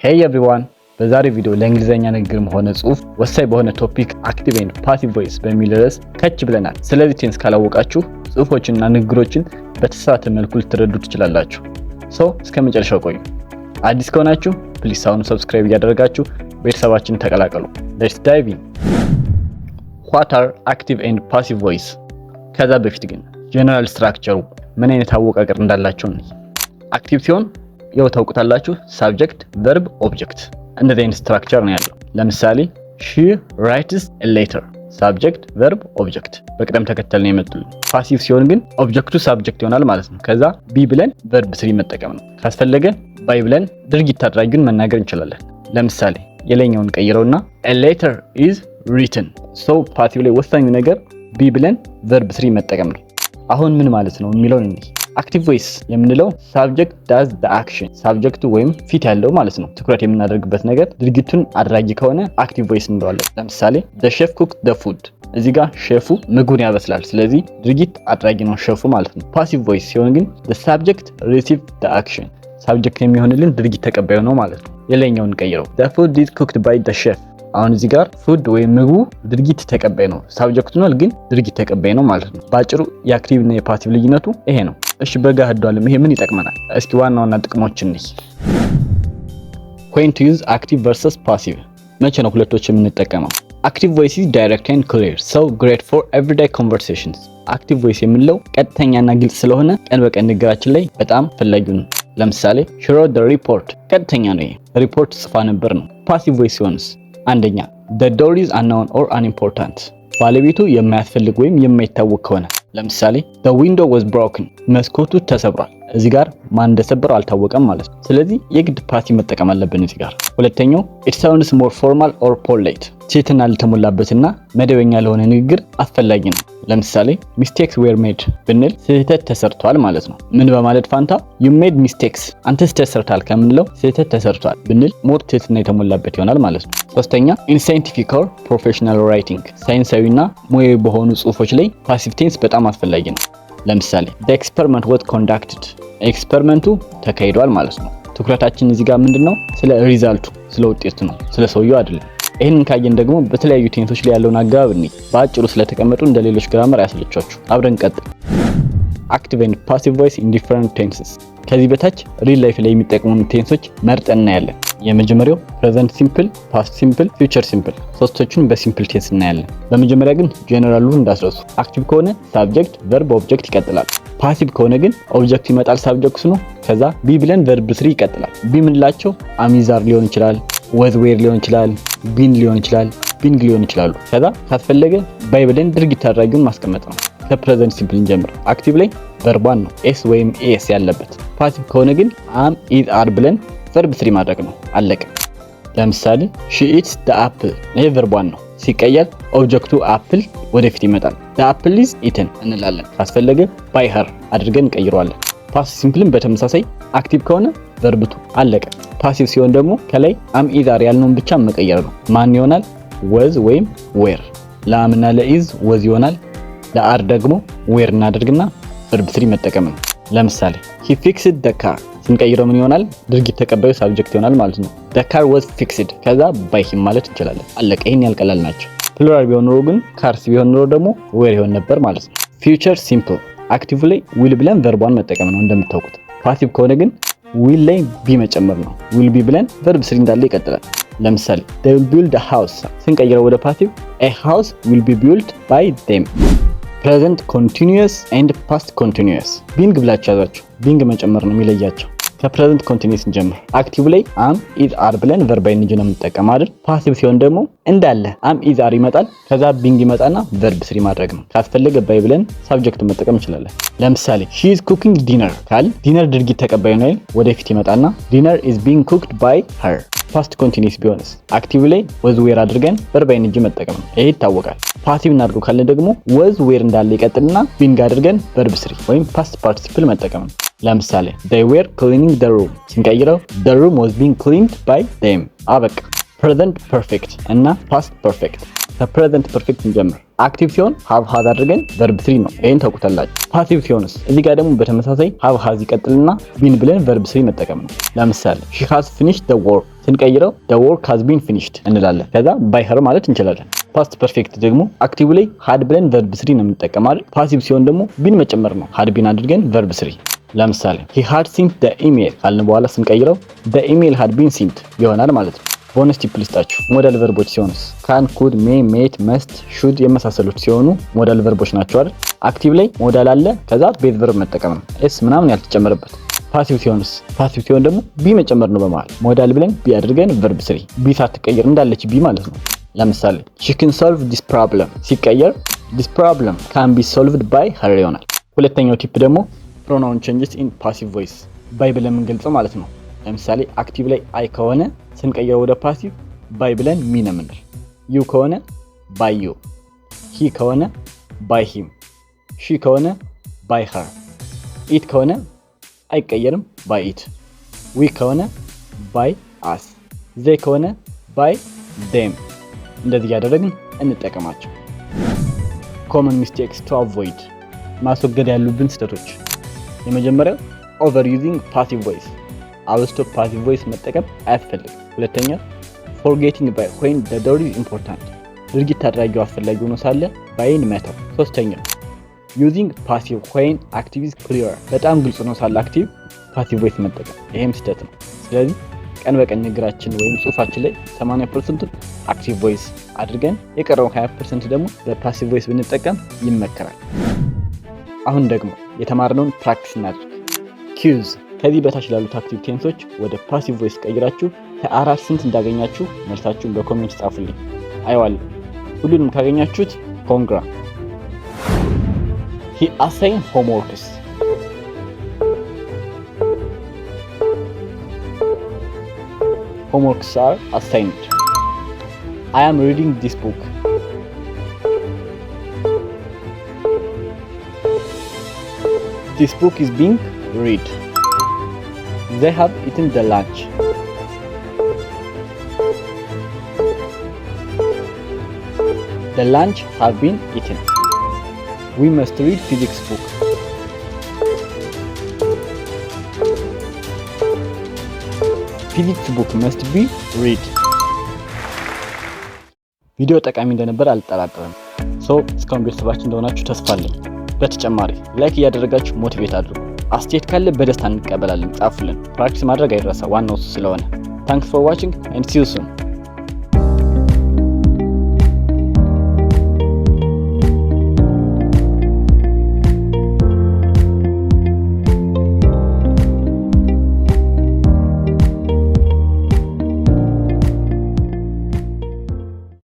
ሄይ ኤቭሪዋን በዛሬው ቪዲዮ ለእንግሊዘኛ ንግግርም ሆነ ጽሁፍ ወሳኝ በሆነ ቶፒክ አክቲቭ ኤንድ ፓሲቭ ቮይስ በሚል ርዕስ ከች ብለናል። ስለዚህ ቴንስ ካላወቃችሁ ጽሁፎችንና ንግግሮችን በተሳሳተ መልኩ ልትረዱ ትችላላችሁ። እስከ መጨረሻው ቆዩ። አዲስ ከሆናችሁ ፕሊስ አሁን ሰብስክራይብ እያደረጋችሁ ቤተሰባችንን ተቀላቀሉ። ሌትስ ዳይቭ ኢን። ዋት አር አክቲቭ ኤንድ ፓሲቭ ቮይስ? ከዛ በፊት ግን ጀነራል ስትራክቸሩ ምን አይነት አወቃቀር እንዳላቸው ነው። አክቲቭ ሲሆን ያው ታውቁታላችሁ፣ ሳብጀክት፣ ቨርብ፣ ኦብጀክት እንደዚህ አይነት ስትራክቸር ነው ያለው። ለምሳሌ she writes a letter ሳብጀክት፣ ቨርብ፣ ኦብጀክት በቅደም ተከተል ነው የመጡልን። ፓሲቭ ሲሆን ግን ኦብጀክቱ ሳብጀክት ይሆናል ማለት ነው። ከዛ ቢ ብለን ቨርብ ስሪ መጠቀም ነው። ካስፈለገ ባይ ብለን ድርጊት አድራጊውን መናገር እንችላለን። ለምሳሌ የላይኛውን ቀይረውና a letter is written ፓሲቭ ላይ ወሳኙ ነገር ቢ ብለን ቨርብ ስሪ መጠቀም ነው። አሁን ምን ማለት ነው የሚለውን እንይ። አክቲቭ ቮይስ የምንለው ሳብጀክት ዳዝ ዘ አክሽን ሳብጀክቱ ወይም ፊት ያለው ማለት ነው። ትኩረት የምናደርግበት ነገር ድርጊቱን አድራጊ ከሆነ አክቲቭ ቮይስ እንለዋለን። ለምሳሌ the chef cooked the food እዚህ ጋር ሼፉ ምግቡን ያበስላል። ስለዚህ ድርጊት አድራጊ ነው ሼፉ ማለት ነው። ፓሲቭ ቮይስ ሲሆን ግን the subject receive the action ሳብጀክት የሚሆንልን ድርጊት ተቀባዩ ነው ማለት ነው። የላይኛውን ቀይረው the food is cooked by the chef አሁን እዚህ ጋር ፉድ ወይም ምግቡ ድርጊት ተቀባይ ነው፣ ሳብጀክቱ ነው ግን ድርጊት ተቀባይ ነው ማለት ነው። ባጭሩ የአክቲቭ እና የፓሲቭ ልዩነቱ ይሄ ነው። እሺ በጋህዱ ዓለም ይሄ ምን ይጠቅመናል? እስኪ ዋና ዋና ጥቅሞችን እንይ። when to use active versus passive መቼ ነው ሁለቶች የምንጠቀመው? active voice is direct and clear so great for everyday conversations active voice የምንለው ቀጥተኛና ግልጽ ስለሆነ ቀን በቀን ንግግራችን ላይ በጣም ፈላጊው ነው። ለምሳሌ she wrote the report ቀጥተኛ ነው፣ ይሄ ሪፖርት ጽፋ ነበር ነው። passive voice ሲሆንስ አንደኛ the door is unknown or unimportant ባለቤቱ የማያስፈልግ ወይም የማይታወቅ ከሆነ ለምሳሌ the window was broken መስኮቱ ተሰብሯል። እዚህ ጋር ማን እንደሰበረው አልታወቀም ማለት ነው። ስለዚህ የግድ ፓሲቭ መጠቀም አለብን እዚህ ጋር። ሁለተኛው it sounds more formal or polite ትህትና ለተሞላበትና መደበኛ ለሆነ ንግግር አስፈላጊ ነው። ለምሳሌ mistakes were made ብንል ስህተት ተሰርቷል ማለት ነው። ምን በማለት ፋንታ you made mistakes አንተ ስህተት ሰርታል ከምንለው ስህተት ተሰርቷል ብንል ሞር ትህትና የተሞላበት ይሆናል ማለት ነው። ሶስተኛ in scientific or professional writing ሳይንሳዊና ሙያዊ በሆኑ ጽሁፎች ላይ ፓሲቭ ቴንስ በጣም አስፈላጊ ነው። ለምሳሌ the experiment was conducted ኤክስፐሪመንቱ ተካሂዷል ማለት ነው። ትኩረታችን እዚህ ጋር ምንድነው? ስለ ሪዛልቱ ስለ ውጤቱ ነው፣ ስለ ሰውየው አይደለም። ይሄንን ካየን ደግሞ በተለያዩ ቴንሶች ላይ ያለውን አገባብ እንይ። በአጭሩ ስለተቀመጡ እንደ ሌሎች ግራመር ያሰለቻችሁ። አብረን ቀጥል። active and passive voice in different tenses ከዚህ በታች ሪል ላይፍ ላይ የሚጠቅሙ ቴንሶች መርጠን እናያለን። የመጀመሪያው ፕሬዘንት ሲምፕል፣ ፓስት ሲምፕል፣ ፊውቸር ሲምፕል ሶስቶቹን በሲምፕል ቴንስ እናያለን። በመጀመሪያ ግን ጀነራሉን እንዳስረሱ። አክቲቭ ከሆነ ሳብጀክት፣ ቨርብ፣ ኦብጀክት ይቀጥላል። ፓሲቭ ከሆነ ግን ኦብጀክት ይመጣል፣ ሳብጀክቱ ነው። ከዛ ቢ ብለን ቨርብ ስሪ ይቀጥላል። ቢ ምንላቸው አሚዛር ሊሆን ይችላል፣ ወዝ ዌር ሊሆን ይችላል፣ ቢን ሊሆን ይችላል፣ ቢንግ ሊሆን ይችላሉ። ከዛ ካስፈለገ ባይ ብለን ድርጊት አድራጊውን ማስቀመጥ ነው። ከፕሬዘንት ሲምፕል እንጀምር። አክቲቭ ላይ ቨርቧን ነው ኤስ ወይም ኤስ ያለበት። ፓሲቭ ከሆነ ግን አም ኢዝ አር ብለን ቨርብ ስሪ ማድረግ ነው። አለቀ። ለምሳሌ she eats the apple ይሄ ቨርቧን ነው። ሲቀየር ኦብጀክቱ አፕል ወደፊት ይመጣል። the apple is eaten እንላለን። ካስፈለገ by her አድርገን እንቀይረዋለን። ፓሲቭ ሲምፕልም በተመሳሳይ አክቲቭ ከሆነ ቨርብቱ አለቀ። ፓሲቭ ሲሆን ደግሞ ከላይ አም ኢዝ አር ያልነውን ብቻ መቀየር ነው። ማን ይሆናል? ወዝ ወይም ዌር። ለአምና ለኢዝ ወዝ ይሆናል። ለአር ደግሞ ዌር እናደርግና ቨርብ ስሪ መጠቀም ነው። ለምሳሌ he fixed the car ስንቀይረው ምን ይሆናል? ድርጊት ተቀባዩ ሳብጀክት ይሆናል ማለት ነው። the car was fixed ከዛ by him ማለት እንችላለን። አለቀ። ይሄን ያልቀላል ናቸው። ፕሉራል ቢሆን ኖሮ ግን ካርስ ቢሆን ኖሮ ደግሞ ዌር ይሆን ነበር ማለት ነው። ፊውቸር ሲምፕል አክቲቭ ላይ ዊል ብለን ቨርቧን መጠቀም ነው እንደምታውቁት። ፓሲቭ ከሆነ ግን ዊል ላይ ቢ መጨመር ነው። ዊል ቢ ብለን ቨርብ ስሪ እንዳለ ይቀጥላል። ለምሳሌ they will build a house ስንቀይረው ወደ ፓሲቭ a house will be built by them ፕሬዘንት ኮንቲኒዩስ ኤንድ ፓስት ኮንቲኒዩስ ቢንግ ብላችሁ ያዛችሁ። ቢንግ መጨመር ነው የሚለያቸው። ከፕሬዘንት ኮንቲኒዩስ እንጀምር። አክቲቭ ላይ አም ኢዝ አር ብለን ቨርብ አይንጅ ነው የምንጠቀመው አይደል? ፓሲቭ ሲሆን ደግሞ እንዳለ አም ኢዝ አር ይመጣል። ከዛ ቢንግ ይመጣና ቨርብ ስሪ ማድረግ ነው። ካስፈለገ ባይ ብለን ሳብጀክት መጠቀም እንችላለን። ለምሳሌ she is cooking dinner ካል ዲነር ድርጊት ተቀባይ ነው አይደል? ወደፊት ይመጣና dinner is being cooked by her ፓስት ኮንቲኒዩስ ቢሆንስ አክቲቭ ላይ ወዝ ዌር አድርገን ቨርብ አይንጅ መጠቀም ነው። ይሄ ይታወቃል። ፓሲቭ እናድርገው ካለ ደግሞ ወዝ ዌር እንዳለ ይቀጥልና ቢንግ አድርገን ቨርብ ስሪ ወይም ፓስት ፓርቲሲፕል መጠቀም ነው። ለምሳሌ they were cleaning the room ስንቀይረው the room was being cleaned by them አበቃ። ፕሬዘንት ፐርፌክት እና ፓስት ፐርፌክት ከፕሬዘንት ፐርፌክት እንጀምር። አክቲቭ ሲሆን ሃቭ ሃዝ አድርገን ቨርብ 3 ነው። ይሄን ታውቁታላችሁ። ፓሲቭ ሲሆንስ እዚህ ጋር ደግሞ በተመሳሳይ ሃቭ ሃዝ ይቀጥልና ቢን ብለን ቨርብ 3 መጠቀም ነው። ለምሳሌ she has finished the work ስንቀይረው the work has been finished እንላለን። ከዛ by her ማለት እንችላለን። ፓስት ፐርፌክት ደግሞ አክቲቭ ላይ had ብለን ቨርብ 3 ነው የምንጠቀማለን። ፓሲቭ ሲሆን ደግሞ ቢን መጨመር ነው። had been አድርገን ቨርብ 3። ለምሳሌ he had sent the email ካልን በኋላ ስንቀይረው the email had been sent ይሆናል ማለት ነው። ቦነስ ቲፕ ልስጣችሁ። ሞዳል ቨርቦች ሲሆንስ ካን፣ ኩድ፣ ሜይ፣ ሜት፣ መስት፣ ሹድ የመሳሰሉት ሲሆኑ ሞዳል ቨርቦች ናቸው አይደል? አክቲቭ ላይ ሞዳል አለ፣ ከዛ ቤዝ ቨርብ መጠቀም ነው። ኤስ ምናምን ያልተጨመረበት። ፓሲቭ ሲሆንስ ፓሲቭ ሲሆን ደግሞ ቢ መጨመር ነው በመሃል። ሞዳል ብለን ቢ አድርገን ቨርብ 3 ቢ ሳትቀየር እንዳለች ቢ ማለት ነው። ለምሳሌ she can solve this problem ሲቀየር this problem can be solved by her ይሆናል። ሁለተኛው ቲፕ ደግሞ pronoun changes in passive voice ባይ ብለን የምንገልጸው ማለት ነው። ለምሳሌ አክቲቭ ላይ አይ ከሆነ ስንቀይረው ወደ ፓሲቭ ባይ ብለን ሚ ነው የምንል። ዩ ከሆነ ባይ ዩ፣ ሂ ከሆነ ባይ ሂም፣ ሺ ከሆነ ባይ ሀር፣ ኢት ከሆነ አይቀየርም ባይ ኢት፣ ዊ ከሆነ ባይ አስ፣ ዘይ ከሆነ ባይ ዴም። እንደዚህ ያደረግን እንጠቀማቸው። ኮመን ሚስቴክስ ቱ አቮይድ ማስወገድ ያሉብን ስህተቶች። የመጀመሪያው ኦቨር ዩዚንግ ፓሲቭ ቮይስ አብስቶ ፓሲቭ ቮይስ መጠቀም አያስፈልግም። ሁለተኛ ፎርጌቲንግ ባይ ዌን ዘ ቨርብ ኢዝ ኢምፖርታንት ድርጊት አድራጊው አስፈላጊ ሆኖ ሳለ ባይን መተው። ሶስተኛ ዩዚንግ ፓሲቭ ዌን አክቲቭ ኢዝ ክሊር በጣም ግልጽ ነው ሳለ አክቲቭ ፓሲቭ ቮይስ መጠቀም ይሄም ስህተት ነው። ስለዚህ ቀን በቀን ንግግራችን ወይም ጽሁፋችን ላይ 80% አክቲቭ ቮይስ አድርገን የቀረውን 20% ደግሞ በፓሲቭ ቮይስ ብንጠቀም ይመከራል። አሁን ደግሞ የተማርነውን ፕራክቲስ እናድርግ። ኪውዝ ከዚህ በታች ላሉት አክቲቭ ቴንሶች ወደ ፓሲቭ ቮይስ ቀይራችሁ ከአራት ስንት እንዳገኛችሁ መልሳችሁን በኮሜንት ጻፉልኝ። አይዋለሁ። ሁሉንም ካገኛችሁት ኮንግራ። he assigned homeworks homeworks are assigned. I am reading this book. This book is being read. They have eaten the lunch. The lunch have been eaten. We must read physics book. Physics book must be read. ቪዲዮ ጠቃሚ እንደነበር አልጠራጠርም። እስካሁን ቤተሰባችን እንደሆናችሁ ተስፋ አለኝ። በተጨማሪ ላይክ እያደረጋችሁ ሞቲቬት አድርጉ። አስተያየት ካለ በደስታ እንቀበላለን። ጻፉልን። ፕራክቲስ ማድረግ አይረሳ፣ ዋናው እሱ ስለሆነ። Thanks for watching and see you soon.